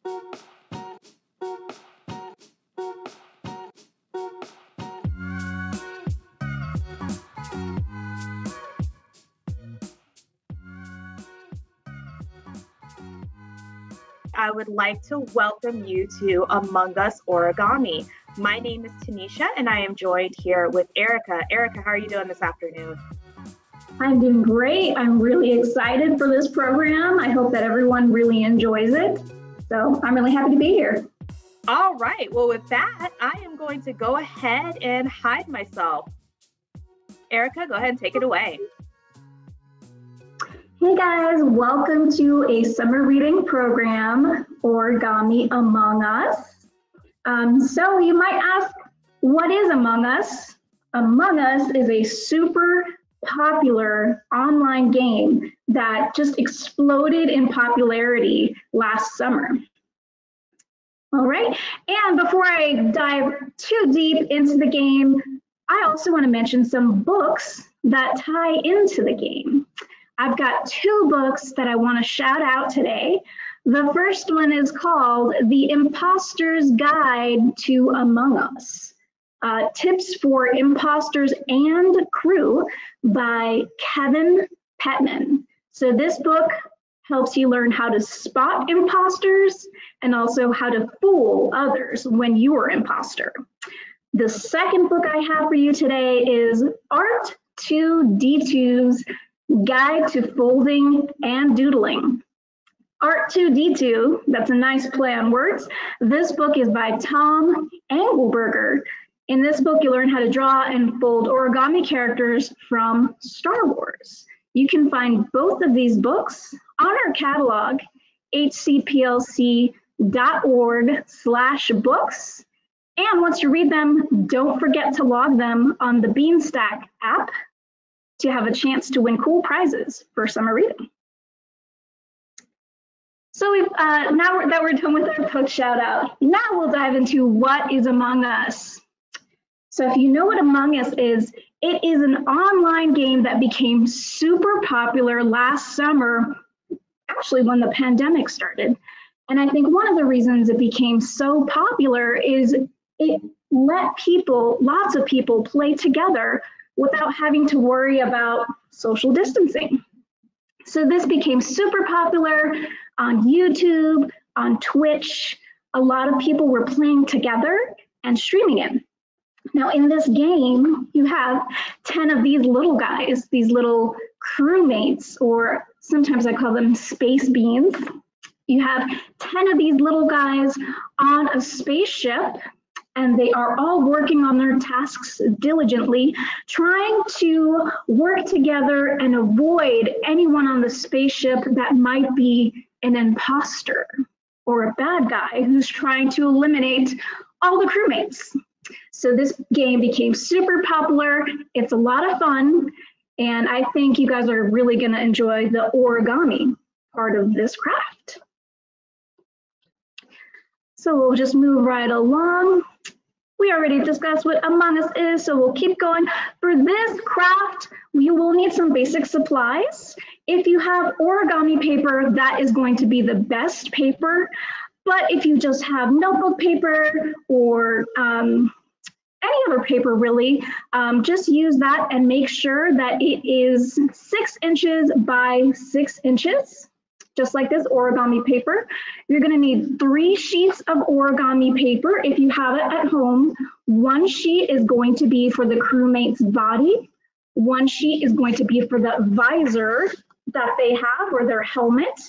I would like to welcome you to Among Us Origami. My name is Tanisha, and I am joined here with Erica. Erica, how are you doing this afternoon? I'm doing great. I'm really excited for this program. I hope that everyone really enjoys it. So I'm really happy to be here. All right. Well, with that, I am going to go ahead and hide myself. Erica, go ahead and take it away. Hey guys, welcome to a summer reading program, Origami Among Us. So you might ask, what is Among Us? Among Us is a super popular online game that just exploded in popularity last summer. All right, and before I dive too deep into the game, I also want to mention some books that tie into the game. I've got two books that I want to shout out today. The first one is called The Impostor's Guide to Among Us, Tips for Imposters and Crew by Kevin Pettman. So this book helps you learn how to spot imposters and also how to fool others when you are imposter. The second book I have for you today is Art 2D2's Guide to Folding and Doodling. Art 2D2, that's a nice play on words. This book is by Tom Angleberger. In this book, you learn how to draw and fold origami characters from Star Wars. You can find both of these books on our catalog, hcplc.org/books. And once you read them, don't forget to log them on the Beanstack app to have a chance to win cool prizes for summer reading. So now that we're done with our book shout out, now we'll dive into what is Among Us. So if you know what Among Us is, it is an online game that became super popular last summer, actually when the pandemic started. And I think one of the reasons it became so popular is it let people, lots of people, play together without having to worry about social distancing. So this became super popular on YouTube, on Twitch. A lot of people were playing together and streaming it. Now in this game, you have 10 of these little guys, these little crewmates, or sometimes I call them space beans. You have 10 of these little guys on a spaceship, and they are all working on their tasks diligently, trying to work together and avoid anyone on the spaceship that might be an imposter or a bad guy who's trying to eliminate all the crewmates. So this game became super popular. It's a lot of fun, and I think you guys are really going to enjoy the origami part of this craft. So we'll just move right along. We already discussed what Among Us is, so we'll keep going. For this craft, you will need some basic supplies. If you have origami paper, that is going to be the best paper. But if you just have notebook paper or any other paper really, just use that and make sure that it is 6 inches by 6 inches. Just like this origami paper. You're going to need 3 sheets of origami paper if you have it at home. 1 sheet is going to be for the crewmate's body. 1 sheet is going to be for the visor that they have, or their helmet.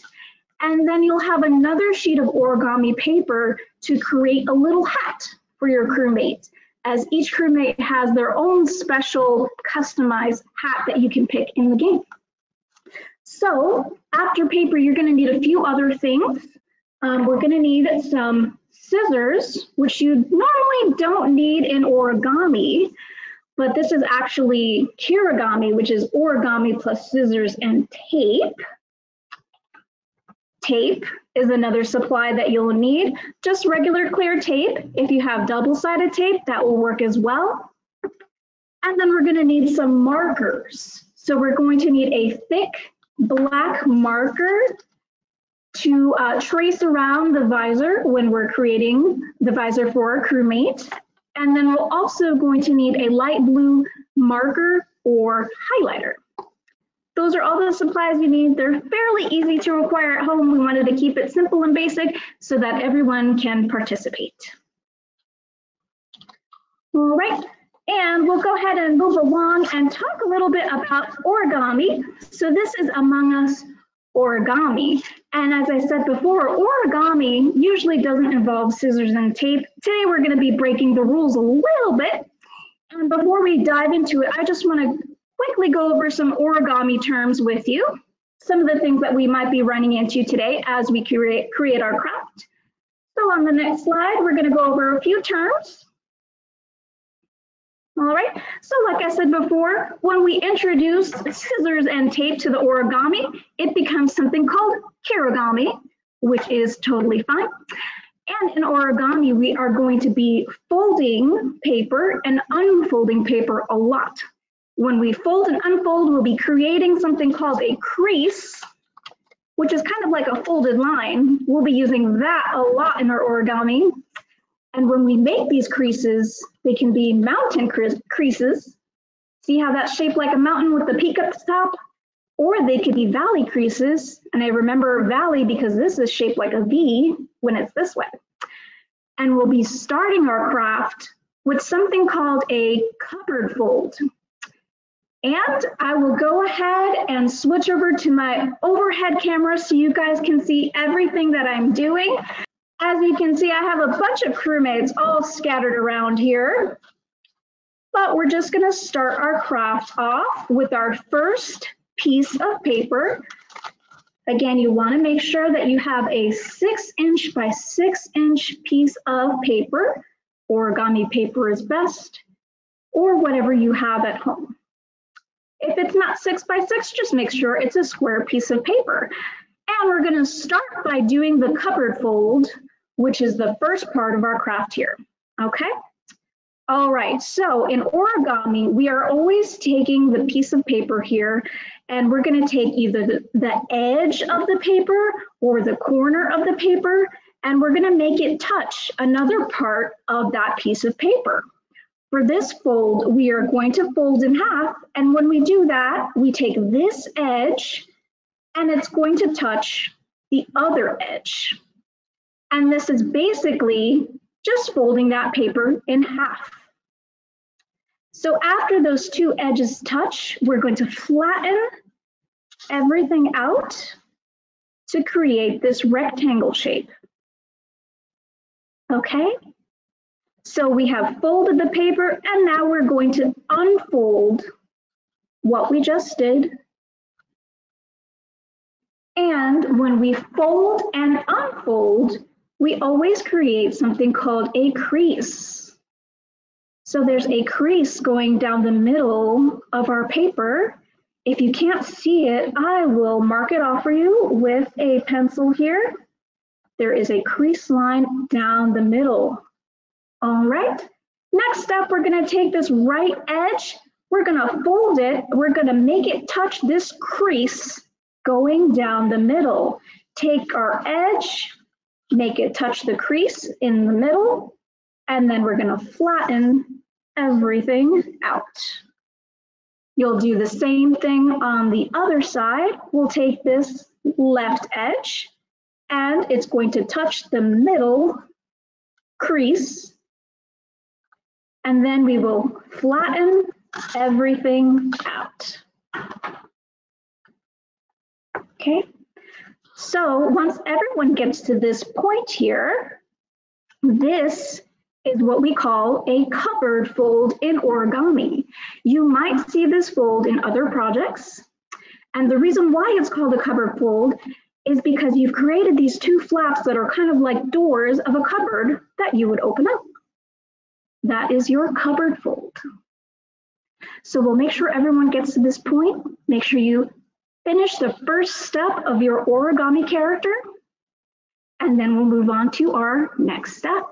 And then you'll have another sheet of origami paper to create a little hat for your crewmate, as each crewmate has their own special customized hat that you can pick in the game. So after paper, you're going to need a few other things. We're going to need some scissors, which you normally don't need in origami, but this is actually kirigami, which is origami plus scissors and tape. Tape is another supply that you'll need. Just regular clear tape. If you have double-sided tape, that will work as well. And then we're going to need some markers. So we're going to need a thick black marker to trace around the visor when we're creating the visor for our crewmate. And then we're also going to need a light blue marker or highlighter. Those are all the supplies you need. They're fairly easy to acquire at home. We wanted to keep it simple and basic so that everyone can participate. All right, and we'll go ahead and move along and talk a little bit about origami. So this is Among Us Origami. And as I said before, origami usually doesn't involve scissors and tape. Today we're going to be breaking the rules a little bit. And before we dive into it, I just want to quickly go over some origami terms with you. Some of the things that we might be running into today as we create our craft. So on the next slide, we're going to go over a few terms. All right, so like I said before, when we introduce scissors and tape to the origami, it becomes something called kirigami, which is totally fine. And in origami, we are going to be folding paper and unfolding paper a lot. When we fold and unfold, we'll be creating something called a crease, which is kind of like a folded line. We'll be using that a lot in our origami. And when we make these creases, they can be mountain creases. See how that's shaped like a mountain with the peak up the top? Or they could be valley creases. And I remember valley because this is shaped like a V when it's this way. And we'll be starting our craft with something called a cupboard fold. And I will go ahead and switch over to my overhead camera so you guys can see everything that I'm doing. As you can see, I have a bunch of crewmates all scattered around here. But we're just going to start our craft off with our first piece of paper. Again, you want to make sure that you have a 6" by 6" piece of paper. Origami paper is best, or whatever you have at home. If it's not 6 by 6, just make sure it's a square piece of paper. And we're going to start by doing the cupboard fold, which is the first part of our craft here. Okay? All right, so in origami, we are always taking the piece of paper here, and we're going to take either the edge of the paper or the corner of the paper, and we're going to make it touch another part of that piece of paper. For this fold, we are going to fold in half, and when we do that, we take this edge, and it's going to touch the other edge. And this is basically just folding that paper in half. So after those two edges touch, we're going to flatten everything out to create this rectangle shape. Okay? So we have folded the paper, and now we're going to unfold what we just did. And when we fold and unfold, we always create something called a crease. So there's a crease going down the middle of our paper. If you can't see it, I will mark it off for you with a pencil here. There is a crease line down the middle. All right, next up, we're going to take this right edge, we're going to fold it, we're going to make it touch this crease going down the middle. Take our edge, make it touch the crease in the middle, and then we're going to flatten everything out. You'll do the same thing on the other side. We'll take this left edge, and it's going to touch the middle crease. And then we will flatten everything out. Okay, so once everyone gets to this point here, this is what we call a cupboard fold in origami. You might see this fold in other projects. And the reason why it's called a cupboard fold is because you've created these two flaps that are kind of like doors of a cupboard that you would open up. That is your cupboard fold. So we'll make sure everyone gets to this point. Make sure you finish the first step of your origami character, and then we'll move on to our next step.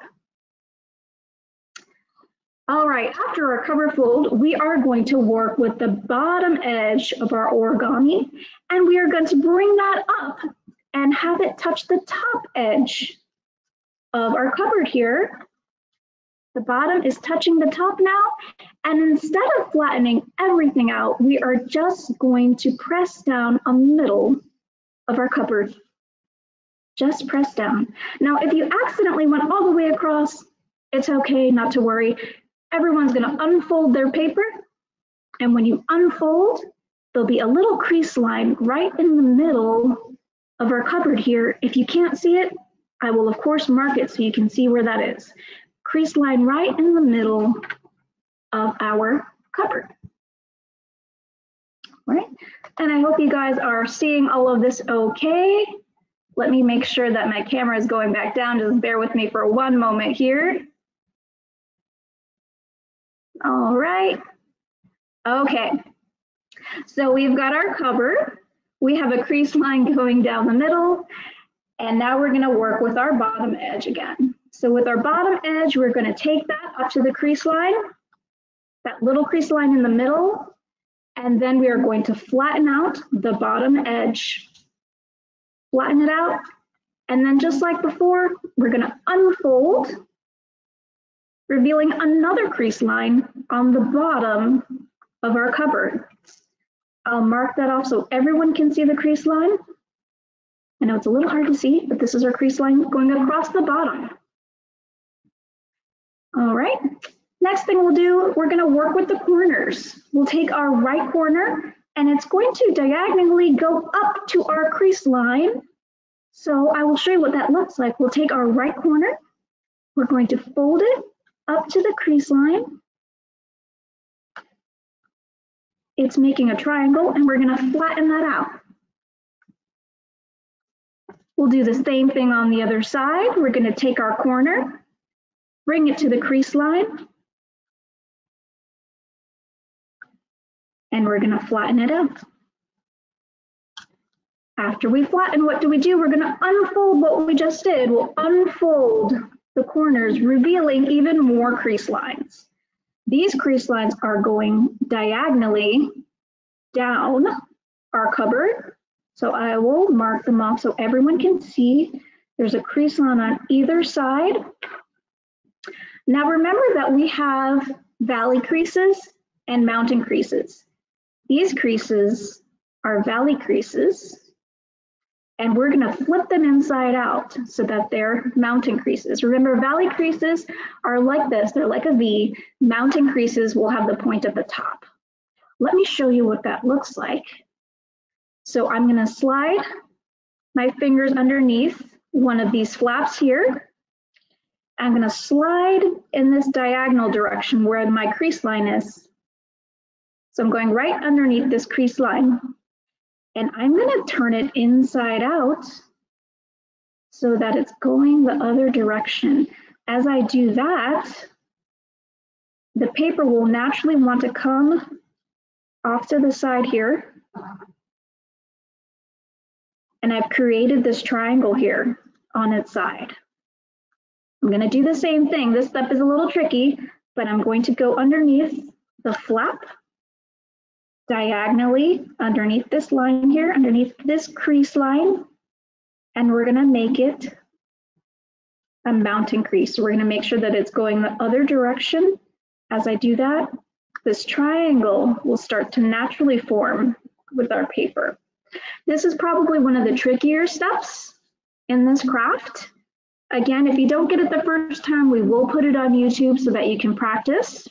All right, after our cupboard fold, we are going to work with the bottom edge of our origami, and we are going to bring that up and have it touch the top edge of our cupboard here. The bottom is touching the top now, and instead of flattening everything out, we are just going to press down on the middle of our cupboard. Just press down. Now, if you accidentally went all the way across, it's okay, not to worry. Everyone's going to unfold their paper, and when you unfold, there'll be a little crease line right in the middle of our cupboard here. If you can't see it, I will of course mark it so you can see where that is. Crease line right in the middle of our cupboard. All right, and I hope you guys are seeing all of this okay. Let me make sure that my camera is going back down. Just bear with me for one moment here. All right, okay. So we've got our cupboard. We have a crease line going down the middle, and now we're gonna work with our bottom edge again. So with our bottom edge, we're gonna take that up to the crease line, that little crease line in the middle, and then we are going to flatten out the bottom edge. Flatten it out, and then just like before, we're gonna unfold, revealing another crease line on the bottom of our cupboard. I'll mark that off so everyone can see the crease line. I know it's a little hard to see, but this is our crease line going across the bottom. All right, next thing we'll do, we're gonna work with the corners. We'll take our right corner, and it's going to diagonally go up to our crease line. So I will show you what that looks like. We'll take our right corner, we're going to fold it up to the crease line. It's making a triangle, and we're gonna flatten that out. We'll do the same thing on the other side. We're gonna take our corner, bring it to the crease line, and we're gonna flatten it out. After we flatten, what do? We're gonna unfold what we just did. We'll unfold the corners, revealing even more crease lines. These crease lines are going diagonally down our cupboard. So I will mark them off so everyone can see. There's a crease line on either side. Now remember that we have valley creases and mountain creases. These creases are valley creases, and we're gonna flip them inside out so that they're mountain creases. Remember, valley creases are like this, they're like a V. Mountain creases will have the point at the top. Let me show you what that looks like. So I'm gonna slide my fingers underneath one of these flaps here. I'm gonna slide in this diagonal direction where my crease line is. So I'm going right underneath this crease line, and I'm gonna turn it inside out so that it's going the other direction. As I do that, the paper will naturally want to come off to the side here. And I've created this triangle here on its side. I'm gonna do the same thing. This step is a little tricky, but I'm going to go underneath the flap, diagonally underneath this line here, underneath this crease line, and we're gonna make it a mountain crease. So we're gonna make sure that it's going the other direction. As I do that, this triangle will start to naturally form with our paper. This is probably one of the trickier steps in this craft. Again, if you don't get it the first time, we will put it on YouTube so that you can practice.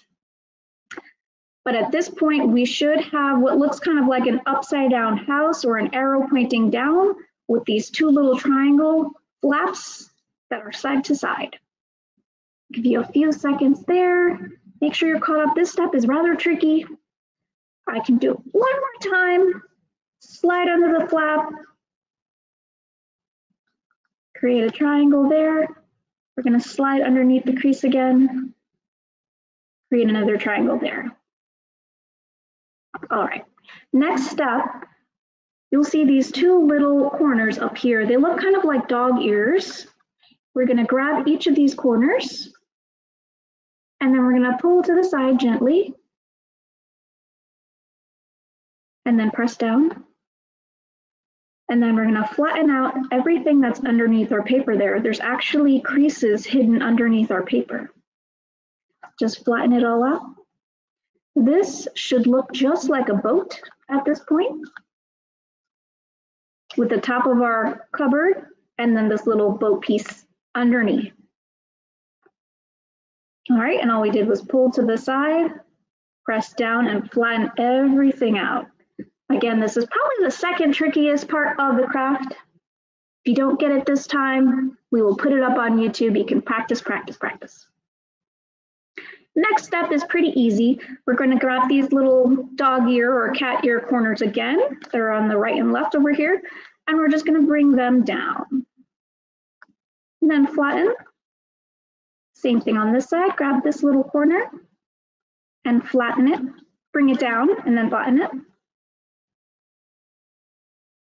But at this point, we should have what looks kind of like an upside down house or an arrow pointing down with these two little triangle flaps that are side to side. Give you a few seconds there. Make sure you're caught up. This step is rather tricky. I can do it one more time. Slide under the flap. Create a triangle there. We're going to slide underneath the crease again. Create another triangle there. All right, next step, you'll see these two little corners up here. They look kind of like dog ears. We're going to grab each of these corners, and then we're going to pull to the side gently, and then press down. And then we're gonna flatten out everything that's underneath our paper there. There's actually creases hidden underneath our paper. Just flatten it all out. This should look just like a boat at this point, with the top of our cupboard and then this little boat piece underneath. All right, and all we did was pull to the side, press down and flatten everything out. Again, this is probably the second trickiest part of the craft. If you don't get it this time, we will put it up on YouTube. You can practice, practice, practice. Next step is pretty easy. We're going to grab these little dog ear or cat ear corners again. They're on the right and left over here. And we're just going to bring them down. And then flatten. Same thing on this side. Grab this little corner and flatten it. Bring it down and then flatten it.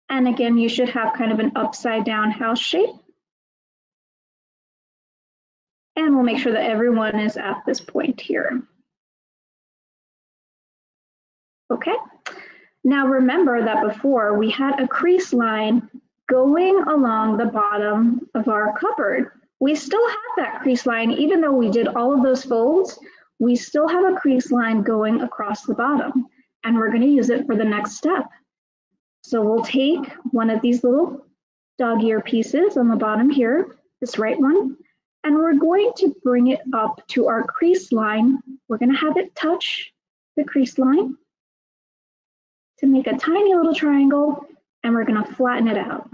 And again, you should have kind of an upside down house shape. And we'll make sure that everyone is at this point here. Okay, now remember that before we had a crease line going along the bottom of our cupboard. We still have that crease line, even though we did all of those folds, we still have a crease line going across the bottom, and we're going to use it for the next step. So we'll take one of these little dog ear pieces on the bottom here, this right one, and we're going to bring it up to our crease line. We're going to have it touch the crease line to make a tiny little triangle, and we're going to flatten it out.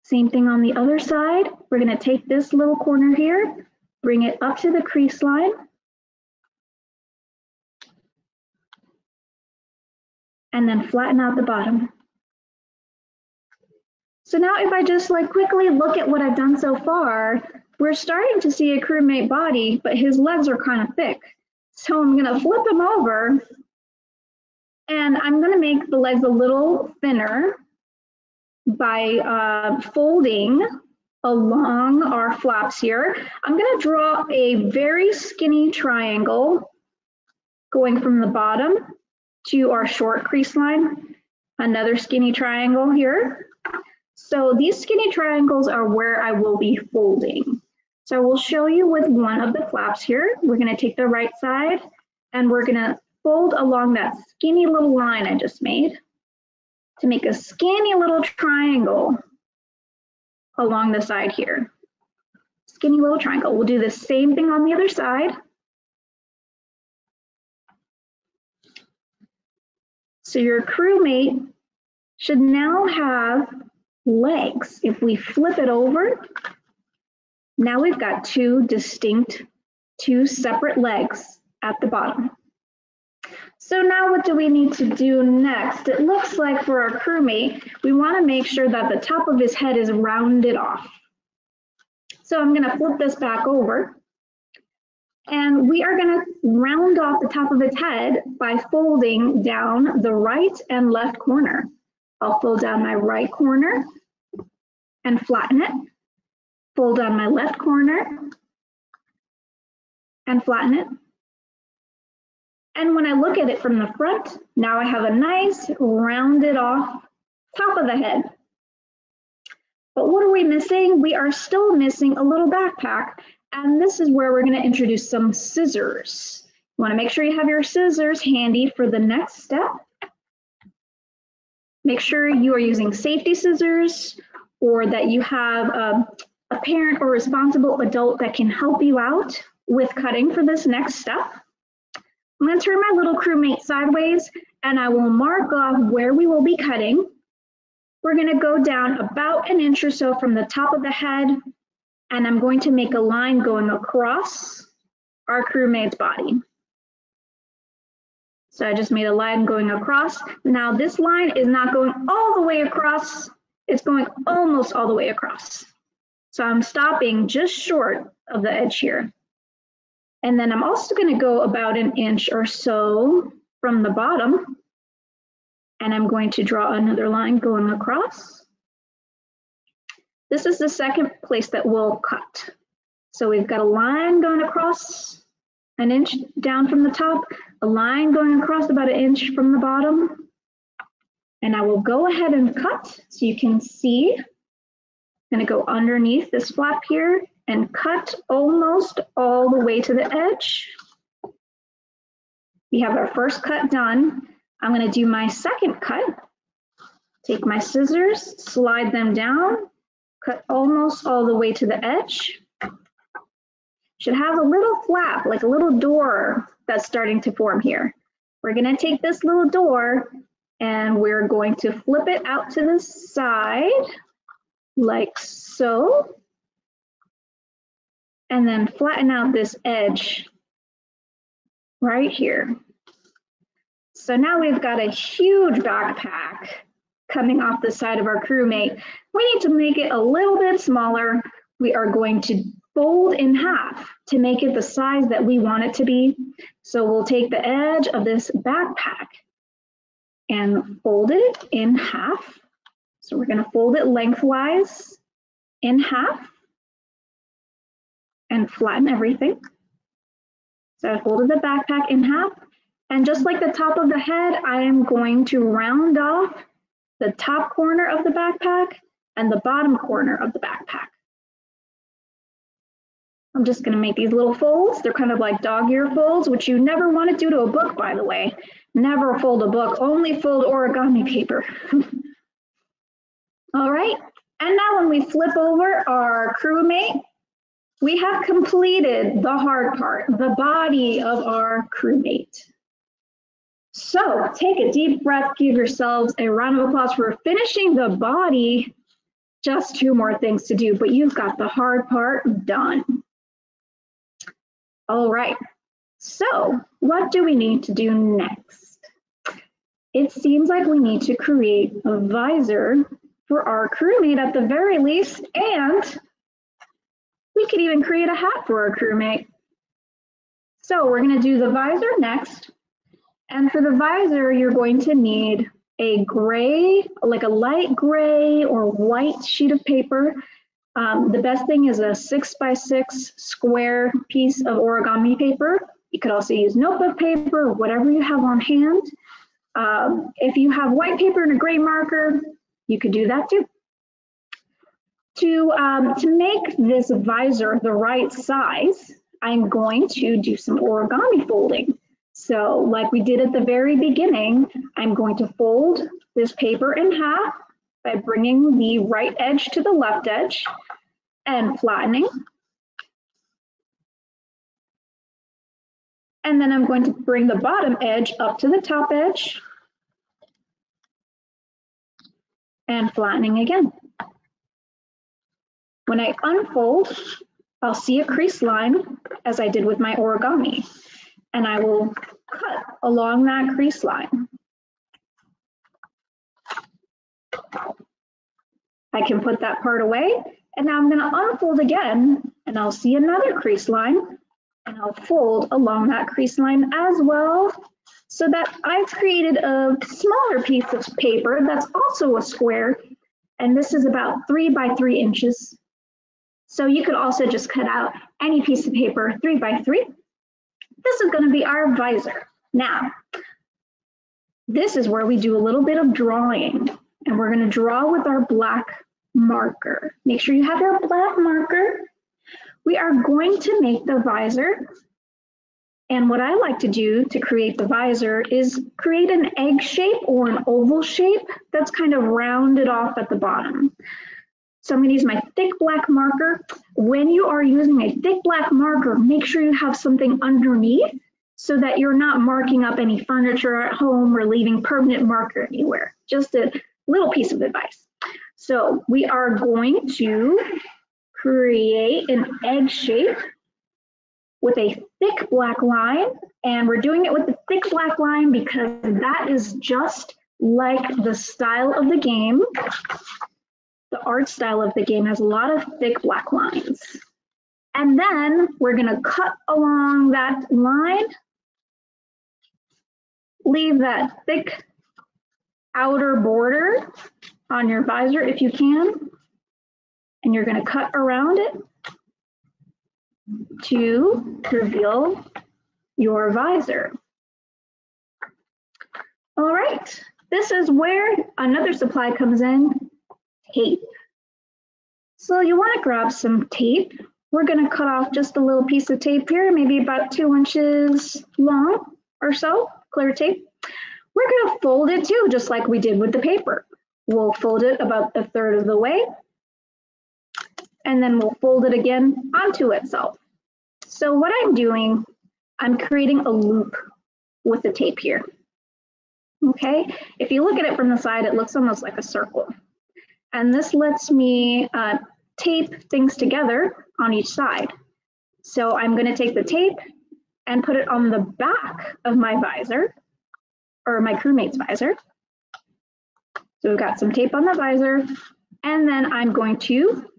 Same thing on the other side. We're going to take this little corner here, bring it up to the crease line, and then flatten out the bottom. So now if I just quickly look at what I've done so far, we're starting to see a crewmate body, but his legs are kind of thick. So I'm gonna flip him over and I'm gonna make the legs a little thinner by folding along our flaps here. I'm gonna draw a very skinny triangle going from the bottom to our short crease line, another skinny triangle here. So these skinny triangles are where I will be folding. So we'll show you with one of the flaps here. We're going to take the right side and we're going to fold along that skinny little line I just made to make a skinny little triangle along the side here. Skinny little triangle. We'll do the same thing on the other side. So your crewmate should now have legs. If we flip it over, now we've got two separate legs at the bottom. So now what do we need to do next? It looks like for our crewmate, we want to make sure that the top of his head is rounded off. So I'm going to flip this back over. And we are going to round off the top of its head by folding down the right and left corner. I'll fold down my right corner and flatten it. Fold down my left corner and flatten it. And when I look at it from the front, now I have a nice rounded off top of the head. But what are we missing? We are still missing a little backpack. And this is where we're going to introduce some scissors. You want to make sure you have your scissors handy for the next step. Make sure you are using safety scissors or that you have a parent or responsible adult that can help you out with cutting for this next step. I'm going to turn my little crewmate sideways and I will mark off where we will be cutting. We're going to go down about an inch or so from the top of the head. And I'm going to make a line going across our crewmate's body. So I just made a line going across. Now this line is not going all the way across, it's going almost all the way across. So I'm stopping just short of the edge here. And then I'm also going to go about an inch or so from the bottom. And I'm going to draw another line going across. This is the second place that we'll cut. So we've got a line going across an inch down from the top, a line going across about an inch from the bottom, And I will go ahead and cut so you can see. I'm going to go underneath this flap here and cut almost all the way to the edge. We have our first cut done. I'm going to do my second cut. Take my scissors, slide them down, cut almost all the way to the edge. Should have a little flap, like a little door that's starting to form here. We're going to take this little door and we're going to flip it out to the side like so. And then flatten out this edge right here. So now we've got a huge backpack coming off the side of our crewmate. We need to make it a little bit smaller. We are going to fold in half to make it the size that we want it to be. So we'll take the edge of this backpack and fold it in half. So we're going to fold it lengthwise in half and flatten everything. So I folded the backpack in half, and just like the top of the head, I am going to round off the top corner of the backpack and the bottom corner of the backpack. I'm just going to make these little folds. They're kind of like dog ear folds, which you never want to do to a book, by the way. Never fold a book, only fold origami paper. All right, and now when we flip over our crewmate, we have completed the hard part, the body of our crewmate. So take a deep breath, give yourselves a round of applause for finishing the body. Just 2 more things to do, but you've got the hard part done. All right, so what do we need to do next? It seems like we need to create a visor for our crewmate at the very least, and we could even create a hat for our crewmate. So we're going to do the visor next. And for the visor, you're going to need a gray, like a light gray or white sheet of paper. The best thing is a 6x6 square piece of origami paper. You could also use notebook paper or whatever you have on hand. If you have white paper and a gray marker, you could do that too. To make this visor the right size, I'm going to do some origami folding. So like we did at the very beginning, I'm going to fold this paper in half by bringing the right edge to the left edge and flattening. And then I'm going to bring the bottom edge up to the top edge and flattening again. When I unfold, I'll see a crease line as I did with my origami, and I will cut along that crease line. I can put that part away, and now I'm going to unfold again, and I'll see another crease line, and I'll fold along that crease line as well, so that I've created a smaller piece of paper that's also a square, and this is about 3 by 3 inches. So you could also just cut out any piece of paper 3 by 3. This is going to be our visor. Now, this is where we do a little bit of drawing, and we're going to draw with our black marker. Make sure you have your black marker. We are going to make the visor, and what I like to do to create the visor is create an egg shape or an oval shape that's kind of rounded off at the bottom. So I'm going to use my thick black marker. When you are using a thick black marker, make sure you have something underneath so that you're not marking up any furniture at home or leaving permanent marker anywhere. Just a little piece of advice. So we are going to create an egg shape with a thick black line, and we're doing it with the thick black line because that is just like the style of the game. The art style of the game has a lot of thick black lines. And then we're going to cut along that line, leave that thick outer border on your visor if you can, and you're going to cut around it to reveal your visor. All right, this is where another supply comes in, tape. So you want to grab some tape. We're going to cut off just a little piece of tape here, maybe about 2 inches long or so, clear tape. We're going to fold it too, just like we did with the paper. We'll fold it about 1/3 of the way, and then we'll fold it again onto itself. So what I'm doing, I'm creating a loop with the tape here. Okay, if you look at it from the side, it looks almost like a circle. And this lets me tape things together on each side. So I'm going to take the tape and put it on the back of my visor, or my crewmate's visor. So we've got some tape on the visor, and then I'm going to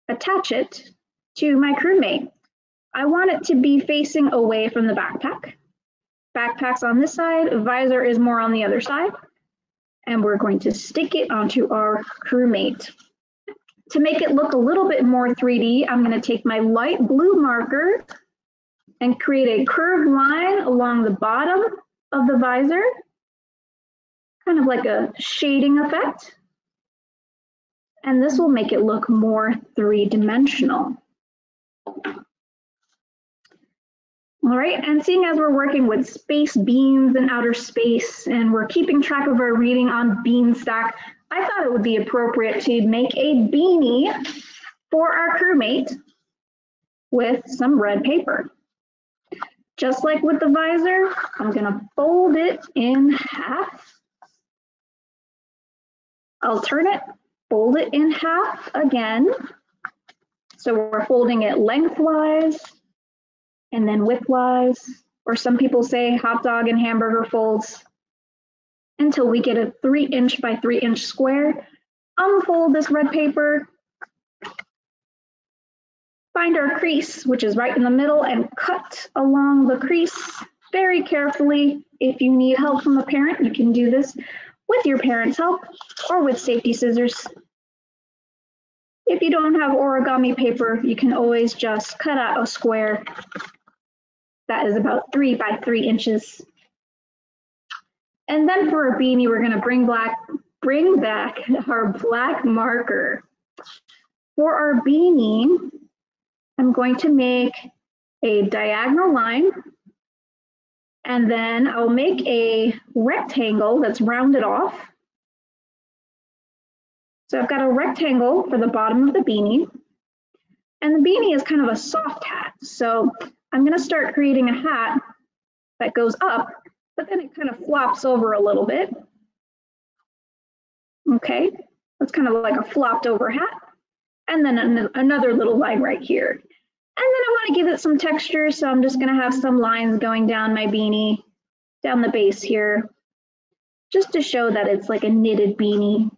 attach it to my crewmate. I want it to be facing away from the backpack. Backpack's on this side, visor is more on the other side, and we're going to stick it onto our crewmate. To make it look a little bit more 3D, I'm going to take my light blue marker and create a curved line along the bottom of the visor, kind of like a shading effect. And this will make it look more 3-dimensional. All right, and seeing as we're working with space beans and outer space, and we're keeping track of our reading on Beanstack, I thought it would be appropriate to make a beanie for our crewmate with some red paper. Just like with the visor, I'm gonna fold it in half. I'll turn it, fold it in half again. So we're folding it lengthwise and then widthwise, or some people say hot dog and hamburger folds, until we get a 3-inch by 3-inch square. Unfold this red paper, find our crease, which is right in the middle, and cut along the crease very carefully. If you need help from a parent, you can do this with your parent's help or with safety scissors. If you don't have origami paper, you can always just cut out a square that is about 3 by 3 inches. And then for a beanie, we're gonna bring back our black marker. For our beanie, I'm going to make a diagonal line, and then I'll make a rectangle that's rounded off. So I've got a rectangle for the bottom of the beanie, and the beanie is kind of a soft hat. So I'm gonna start creating a hat that goes up, but then it kind of flops over a little bit. Okay, that's kind of like a flopped over hat. And then another little line right here. And then I want to give it some texture, so I'm just gonna have some lines going down my beanie, down the base here, just to show that it's like a knitted beanie.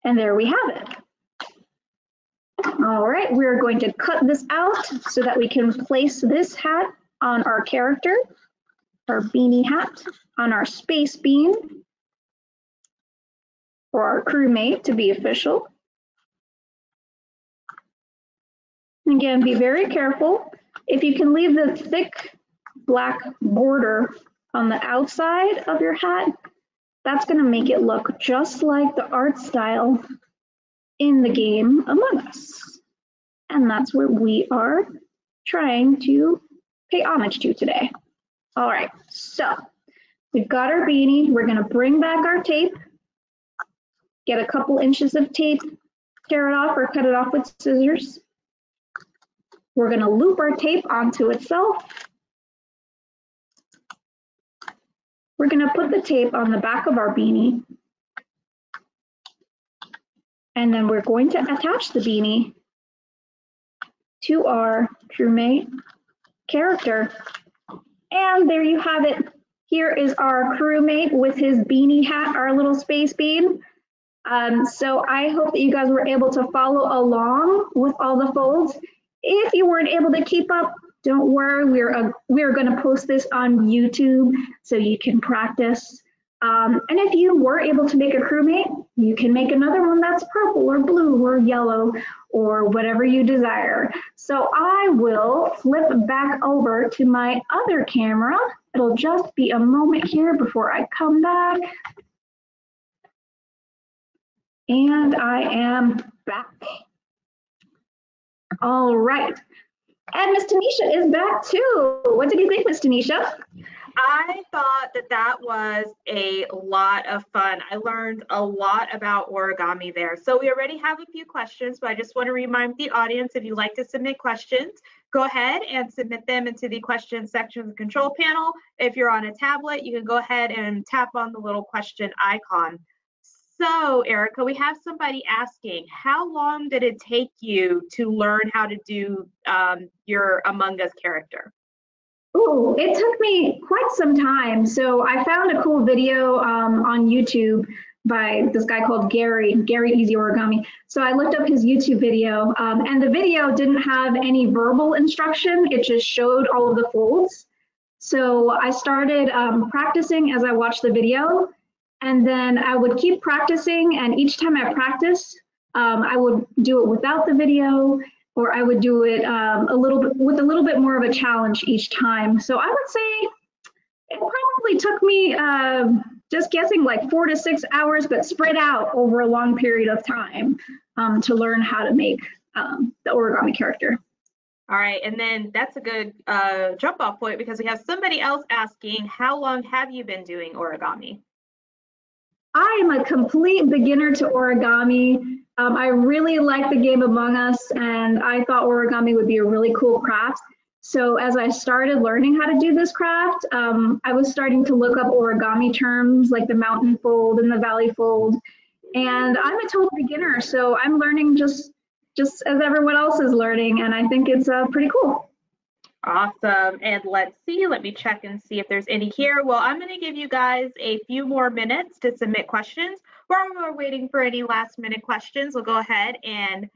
And there we have it. All right, we're going to cut this out so that we can place this hat on our character, our beanie hat, on our space bean, for our crewmate to be official. Again, be very careful. If you can leave the thick black border on the outside of your hat, that's going to make it look just like the art style in the game Among Us. And that's what we are trying to pay homage to today. All right, so we've got our beanie. We're going to bring back our tape, get a couple inches of tape, tear it off or cut it off with scissors. We're going to loop our tape onto itself. We're going to put the tape on the back of our beanie, and then we're going to attach the beanie to our crewmate character. And there you have it. Here is our crewmate with his beanie hat, our little space bean. So I hope that you guys were able to follow along with all the folds. If you weren't able to keep up, don't worry, we're going to post this on YouTube so you can practice. And if you were able to make a crewmate, you can make another one that's purple or blue or yellow or whatever you desire. So I will flip back over to my other camera It'll just be a moment here before I come back. And I am back. All right. And Miss Tanisha is back too. What did you think, Miss Tanisha? I thought that that was a lot of fun. I learned a lot about origami there. So we already have a few questions, but I just want to remind the audience, if you'd like to submit questions, go ahead and submit them into the questions section of the control panel. If you're on a tablet, you can go ahead and tap on the little question icon. So Erica, we have somebody asking, how long did it take you to learn how to do your Among Us character? Oh, it took me quite some time. So I found a cool video on YouTube by this guy called Gary Easy Origami. So I looked up his YouTube video, and the video didn't have any verbal instruction. It just showed all of the folds. So I started practicing as I watched the video, and then I would keep practicing. And each time I practiced, I would do it without the video, or I would do it with a little bit more of a challenge each time. So I would say it probably took me, just guessing, like 4 to 6 hours, but spread out over a long period of time to learn how to make the origami character. All right, and then that's a good jump off point, because we have somebody else asking, how long have you been doing origami? I am a complete beginner to origami. I really like the game Among Us, and I thought origami would be a really cool craft. So as I started learning how to do this craft, I was starting to look up origami terms like the mountain fold and the valley fold. And I'm a total beginner, so I'm learning just as everyone else is learning, and I think it's pretty cool. Awesome. And let's see, let me check and see if there's any here. Well, I'm going to give you guys a few more minutes to submit questions. While we're waiting for any last minute questions, we'll go ahead and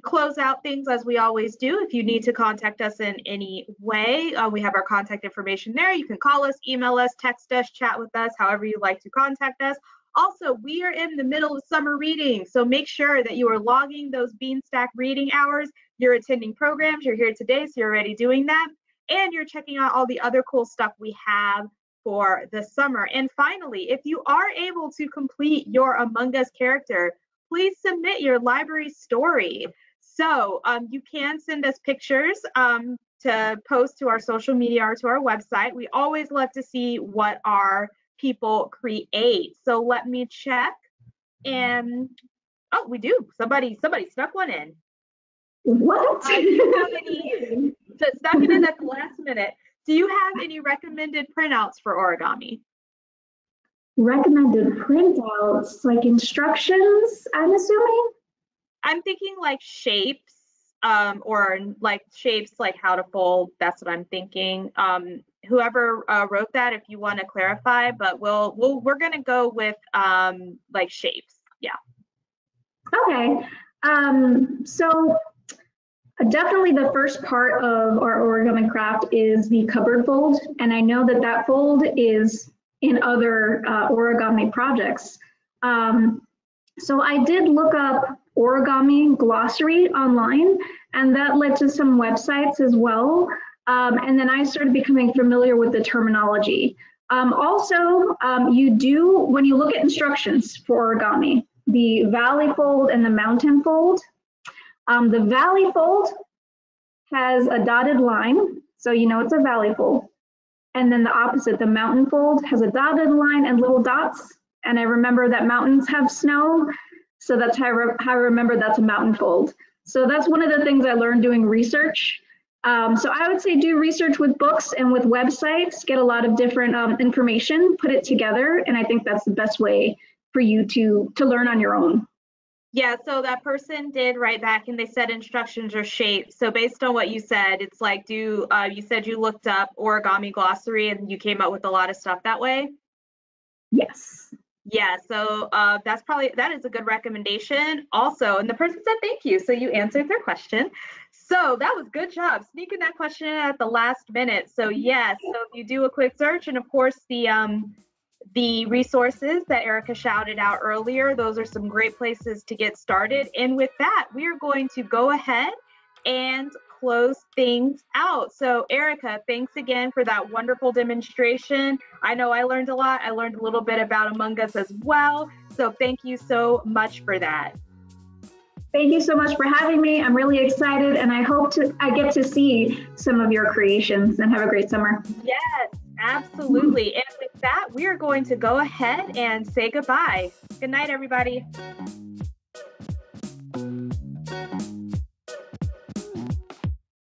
close out things as we always do. If you need to contact us in any way, we have our contact information there. You can call us, email us, text us, chat with us, however you'd like to contact us. Also, we are in the middle of summer reading, so make sure that you are logging those Beanstack reading hours. You're attending programs, you're here today, so you're already doing that, and you're checking out all the other cool stuff we have for the summer. And finally, if you are able to complete your Among Us character, please submit your library story. So you can send us pictures to post to our social media or to our website. We always love to see what our people create. So let me check. And oh, we do. Somebody snuck one in. What? Do you have any? So snuck it in at the last minute. Do you have any recommended printouts for origami? Recommended printouts, like instructions, I'm assuming? I'm thinking like shapes, or like shapes, like how to fold. That's what I'm thinking. Whoever wrote that, if you want to clarify, but we're gonna go with like shapes. Yeah. Okay. So definitely the first part of our origami craft is the cupboard fold, and I know that fold is in other origami projects. So I did look up origami glossary online, and that led to some websites as well. And then I started becoming familiar with the terminology. Also, you do, when you look at instructions for origami, the valley fold and the mountain fold. The valley fold has a dotted line, so you know it's a valley fold. And then the opposite, the mountain fold, has a dotted line and little dots. And I remember that mountains have snow, so that's how I remember that's a mountain fold. So that's one of the things I learned doing research. So I would say do research with books and with websites, get a lot of different information, put it together, and I think that's the best way for you to learn on your own. Yeah, so that person did write back and they said instructions are shapes. So based on what you said, it's like, you said you looked up origami glossary and you came up with a lot of stuff that way? Yes. Yeah, so that is a good recommendation also. And the person said thank you, so you answered their question. So that was good job sneaking that question in at the last minute. So yes, so if you do a quick search, and of course the resources that Erica shouted out earlier, those are some great places to get started. And with that, we are going to go ahead and close things out. So Erica, thanks again for that wonderful demonstration. I know I learned a lot. I learned a little bit about Among Us as well. So thank you so much for that. Thank you so much for having me. I'm really excited, and I hope I get to see some of your creations, and have a great summer. Yes, absolutely. And with that, we are going to go ahead and say goodbye. Good night, everybody.